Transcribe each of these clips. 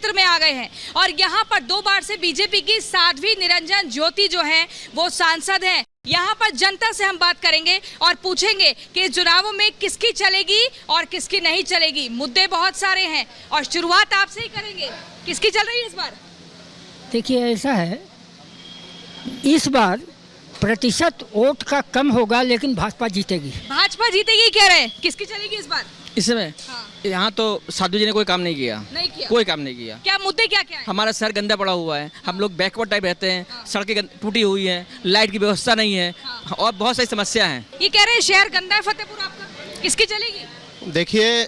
क्षेत्र में आ गए हैं और यहाँ पर 2 बार से बीजेपी की साध्वी निरंजन ज्योति जो है वो सांसद हैं। यहाँ पर जनता से हम बात करेंगे और पूछेंगे कि चुनावों में किसकी चलेगी और किसकी नहीं चलेगी। मुद्दे बहुत सारे हैं और शुरुआत आपसे ही करेंगे। किसकी चल रही है इस बार? देखिए, ऐसा है, इस बार प्रतिशत वोट का कम होगा लेकिन भाजपा जीतेगी। भाजपा जीतेगी कह रहे हैं, किसकी चलेगी इस बार? इस समय यहाँ तो साधु जी ने कोई काम नहीं किया, कोई काम नहीं किया। क्या मुद्दे क्या क्या है? हमारा शहर गंदा पड़ा हुआ है, हम लोग बैकवर्ड टाइप रहते हैं, सड़कें टूटी हुई हैं, लाइट की व्यवस्था नहीं है और बहुत सारी समस्या हैं। ये कह रहे हैं शहर गंदा है फतेहपुर आपका, किसकी चलेगी? देखिए,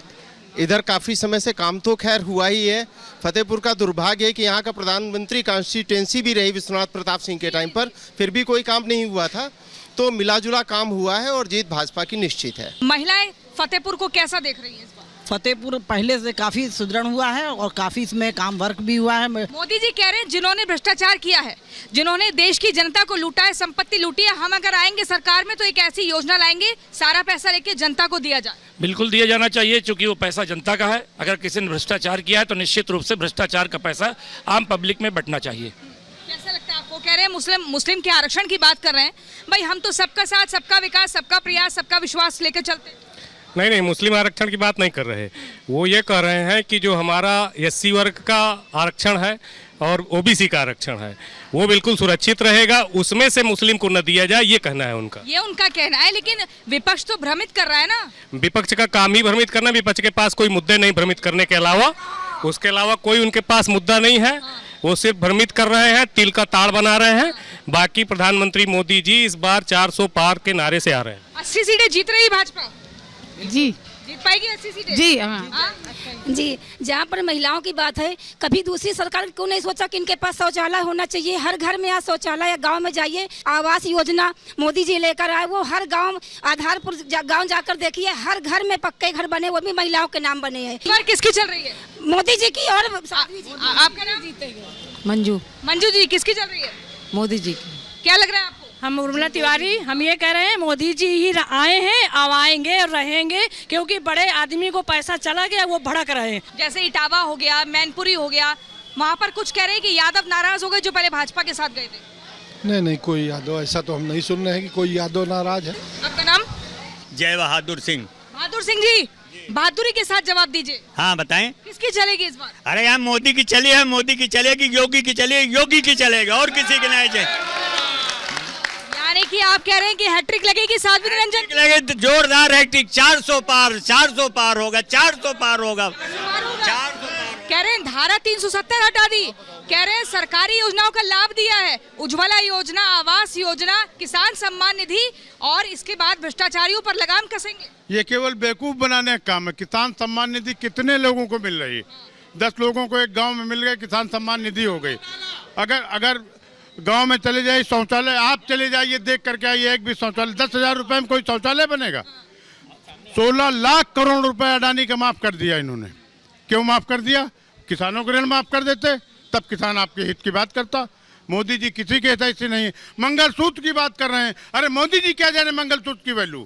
इधर काफ़ी समय से काम तो खैर हुआ ही है। फतेहपुर का दुर्भाग्य है कि यहाँ का प्रधानमंत्री कॉन्स्टिट्यूएंसी भी रही विश्वनाथ प्रताप सिंह के टाइम पर, फिर भी कोई काम नहीं हुआ था। तो मिलाजुला काम हुआ है और जीत भाजपा की निश्चित है। महिलाएं फतेहपुर को कैसा देख रही हैं इस बार? फतेहपुर पहले से काफी सुदृढ़ हुआ है और काफी इसमें काम वर्क भी हुआ है। मोदी जी कह रहे हैं जिन्होंने भ्रष्टाचार किया है, जिन्होंने देश की जनता को लूटा है, संपत्ति लूटी है, हम अगर आएंगे सरकार में तो एक ऐसी योजना लाएंगे सारा पैसा लेके जनता को दिया जाए। बिल्कुल दिया जाना चाहिए, क्योंकि वो पैसा जनता का है। अगर किसी ने भ्रष्टाचार किया है तो निश्चित रूप से भ्रष्टाचार का पैसा आम पब्लिक में बंटना चाहिए। कैसा लगता है आपको? कह रहे हैं मुस्लिम के आरक्षण की बात कर रहे हैं। भाई हम तो सबका साथ, सबका विकास, सबका प्रयास, सबका विश्वास लेकर चलते हैं। नहीं, मुस्लिम आरक्षण की बात नहीं कर रहे। वो ये कह रहे हैं कि जो हमारा एससी वर्ग का आरक्षण है और ओबीसी का आरक्षण है वो बिल्कुल सुरक्षित रहेगा, उसमें से मुस्लिम को न दिया जाए, ये कहना है उनका। ये उनका कहना है, लेकिन विपक्ष तो भ्रमित कर रहा है ना। विपक्ष का काम ही भ्रमित करना। विपक्ष के पास कोई मुद्दे नहीं भ्रमित करने के अलावा, उसके अलावा कोई उनके पास मुद्दा नहीं है। वो सिर्फ भ्रमित कर रहे हैं, तिल का ताड़ बना रहे हैं। बाकी प्रधानमंत्री मोदी जी इस बार 400 पार के नारे से आ रहे हैं। 80 सीटें जीत रही भाजपा जी, जीत पाएगी 80 सीटें? जी हाँ जी। जहाँ पर महिलाओं की बात है, कभी दूसरी सरकार क्यों नहीं सोचा कि इनके पास शौचालय होना चाहिए? हर घर में आज शौचालय है। गांव में जाइए, आवास योजना मोदी जी लेकर आए, वो हर गांव आधारपुर गांव जाकर देखिए, हर घर में पक्के घर बने, वो भी महिलाओं के नाम बने हैं। पर किसकी चल रही है? मोदी जी की। और आपका नाम? मंजू जी, किसकी चल रही है? मोदी जी की। क्या लग रहा है आपको? हम उर्मिला तिवारी, हम ये कह रहे हैं मोदी जी ही आए हैं, अब आएंगे और रहेंगे, क्योंकि बड़े आदमी को पैसा चला गया, वो भड़क रहे हैं। जैसे इटावा हो गया, मैनपुरी हो गया, वहाँ पर कुछ कह रहे हैं कि यादव नाराज हो गए जो पहले भाजपा के साथ गए थे। नहीं, कोई यादव ऐसा तो हम नहीं सुन रहे हैं कि कोई यादव नाराज है। आपका नाम? जय बहादुर सिंह। बहादुर सिंह जी, बहादुरी के साथ जवाब दीजिए। हाँ बताएं। किसकी चलेगी इस बार? अरे यार, मोदी की चली है, मोदी की चलेगी, योगी की चलेगी, योगी की चलेगा, और किसी की नहीं चलेगी। यानी कि आप कह रहे हैं कि हैट्रिक लगेगी साध्वी निरंजन? लगेगी, जोरदार हैट्रिक। 400 पार, 400 पार होगा, 400 पार होगा, 400 पार। कह रहे हैं धारा 370 हटा दी, कह रहे हैं सरकारी योजनाओं का लाभ दिया है, उज्ज्वला योजना, आवास योजना, किसान सम्मान निधि, और इसके बाद भ्रष्टाचारियों पर लगाम कसेंगे। ये केवल बेवकूफ बनाने का काम है। किसान सम्मान निधि कितने लोगों को मिल रही है? 10 लोगों को एक गांव में मिल गए, किसान सम्मान निधि हो गई। अगर गांव में चले जाइए, शौचालय आप चले जाइए, देख करके आइए, एक भी शौचालय 10,000 रुपए में कोई शौचालय बनेगा? 16 लाख करोड़ रुपए अडानी का माफ कर दिया इन्होंने। क्यों माफ कर दिया? किसानों को ऋण माफ कर देते, तब किसान आपके हित की बात करता। मोदी जी किसी के हित से नहीं। मंगलसूत्र की बात कर रहे हैं, अरे मोदी जी क्या जाने मंगलसूत्र की वैल्यू।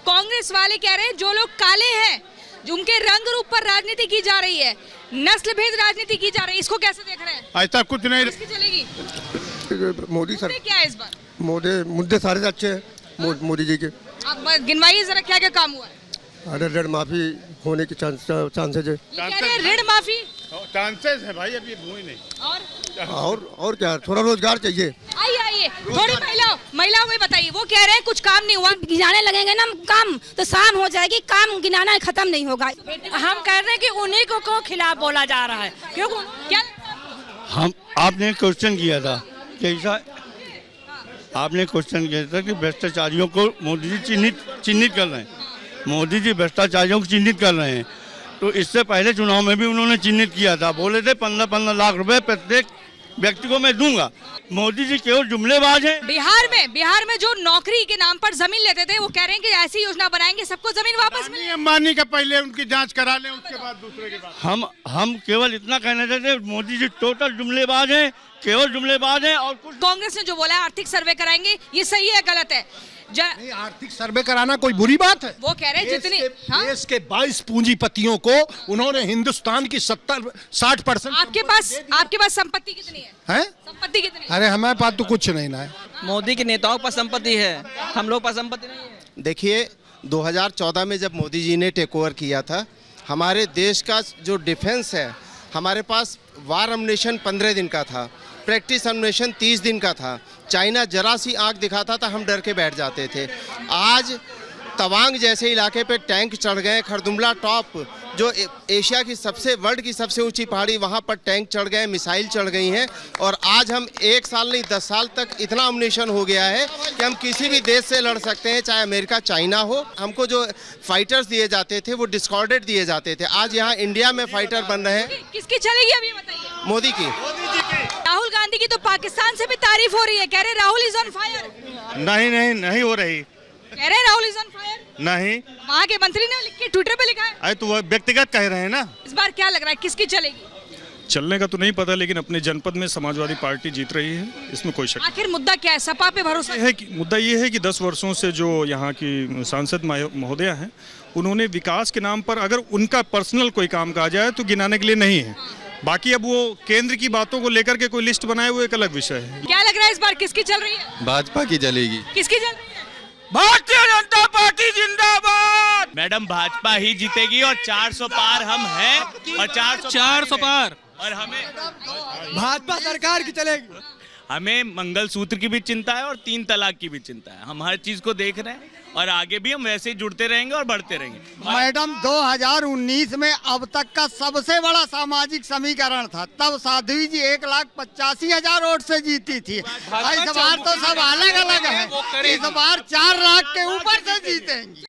कांग्रेस वाले कह रहे हैं जो लोग काले हैं, जो उनके रंग रूप पर राजनीति की जा रही है, नस्ल भेद राजनीति की जा रही है, इसको कैसे देख रहे हैं? ऐसा कुछ नहीं। किसकी चलेगी? मोदी सर। क्या है इस बार? मुद्दे सारे अच्छे हैं मोदी जी के। आप गिनवाइए जरा, क्या क्या काम हुआ है? अरे ऋण माफी होने की चांसेज है। कह रहे हैं ऋण माफी चांसेस है भाई, अभी हुई नहीं। और क्या, थोड़ा रोजगार चाहिए। आइए थोड़ी महिलाओं को बताइए, वो कह रहे हैं कुछ काम नहीं हुआ। गिनाने लगेंगे ना काम तो शाम हो जाएगी, काम गिनाना खत्म नहीं होगा। हम कह रहे हैं कि उन्हीं को खिलाफ बोला जा रहा है, क्योंकि क्या आपने क्वेश्चन किया था कैसा, आपने क्वेश्चन किया था कि भ्रष्टाचारियों को मोदी जी चिन्हित कर रहे हैं। मोदी जी भ्रष्टाचारियों को चिन्हित कर रहे हैं, तो इससे पहले चुनाव में भी उन्होंने चिन्हित किया था, बोले थे 15-15 लाख रुपए प्रत्येक व्यक्ति को मैं दूंगा। मोदी जी केवल जुमलेबाज हैं। बिहार में जो नौकरी के नाम पर जमीन लेते थे, वो कह रहे हैं कि ऐसी योजना बनाएंगे सबको जमीन वापस मिले। अंबानी का पहले उनकी जांच करा लें, उसके बाद दूसरे के बाद। हम केवल इतना कहना चाहते हैं, मोदी जी टोटल जुमलेबाज हैं, केवल जुमलेबाज हैं। और कुछ कांग्रेस ने जो बोला है आर्थिक सर्वे कराएंगे, ये सही है गलत है? नहीं, आर्थिक सर्वे कराना कोई बुरी बात है? वो कह रहे हैं जितनी देश के 22 पूंजीपतियों को उन्होंने हिंदुस्तान की 60% आपके पास संपत्ति कितनी है? संपत्ति कितनी? अरे हमारे पास तो कुछ नहीं ना है। मोदी के नेताओं पर संपत्ति है, हम लोग पर संपत्ति नहीं है। देखिए 2014 में जब मोदी जी ने टेक ओवर किया था, हमारे देश का जो डिफेंस है, हमारे पास वार अम्युनिशन 15 दिन का था, प्रैक्टिस अम्युनिशन 30 दिन का था। चाइना जरा सी आंख दिखाता था हम डर के बैठ जाते थे। आज तवांग जैसे इलाके पे टैंक चढ़ गए, खरदुमला टॉप जो एशिया की वर्ल्ड की सबसे ऊंची पहाड़ी, वहाँ पर टैंक चढ़ गए, मिसाइल चढ़ गई हैं। और आज हम 1 साल नहीं 10 साल तक इतना अम्युनिशन हो गया है कि हम किसी भी देश से लड़ सकते हैं, चाहे अमेरिका चाइना हो। हमको जो फाइटर्स दिए जाते थे वो डिस्कॉर्डेड दिए जाते थे, आज यहाँ इंडिया में फाइटर बन रहे हैं। किसकी चलेगी अभी बताइए? मोदी की। राहुल गांधी की तो पाकिस्तान से भी तारीफ हो रही है, कह रहे राहुल इज ऑन फायर। नहीं हो रही। कह रहे राहुल इज ऑन फायर? नहीं, वहाँ के मंत्री ने लिख के ट्विटर पे लिखा है। अरे तो वो व्यक्तिगत कह रहे हैं ना। इस बार क्या लग रहा है किसकी चलेगी? चलने का तो नहीं पता, लेकिन अपने जनपद में समाजवादी पार्टी जीत रही है, इसमें कोई शक नहीं। आखिर मुद्दा क्या है? सपा पे भरोसा है कि मुद्दा ये है कि 10 वर्षों से जो यहाँ की सांसद महोदया हैं, उन्होंने विकास के नाम पर अगर उनका पर्सनल कोई काम कहा जाए तो गिनाने के लिए नहीं है। बाकी अब वो केंद्र की बातों को लेकर के कोई लिस्ट बनाए, वो एक अलग विषय है। क्या लग रहा है इस बार किसकी चल रही है? भाजपा की चलेगी। किसकी चल रही है? भारतीय जनता पार्टी जिंदाबाद। मैडम भाजपा ही जीतेगी और 400 पार हम हैं और 400 पार और हमें भाजपा सरकार की चलेगी। हमें मंगलसूत्र की भी चिंता है और 3 तलाक की भी चिंता है। हम हर चीज को देख रहे हैं और आगे भी हम वैसे ही जुड़ते रहेंगे और बढ़ते रहेंगे। मैडम 2019 में अब तक का सबसे बड़ा सामाजिक समीकरण था, तब साध्वी जी 1,85,000 वोट से जीती थी। इस बार तो सब अलग अलग है, इस बार 4 लाख के ऊपर से जीतेंगी।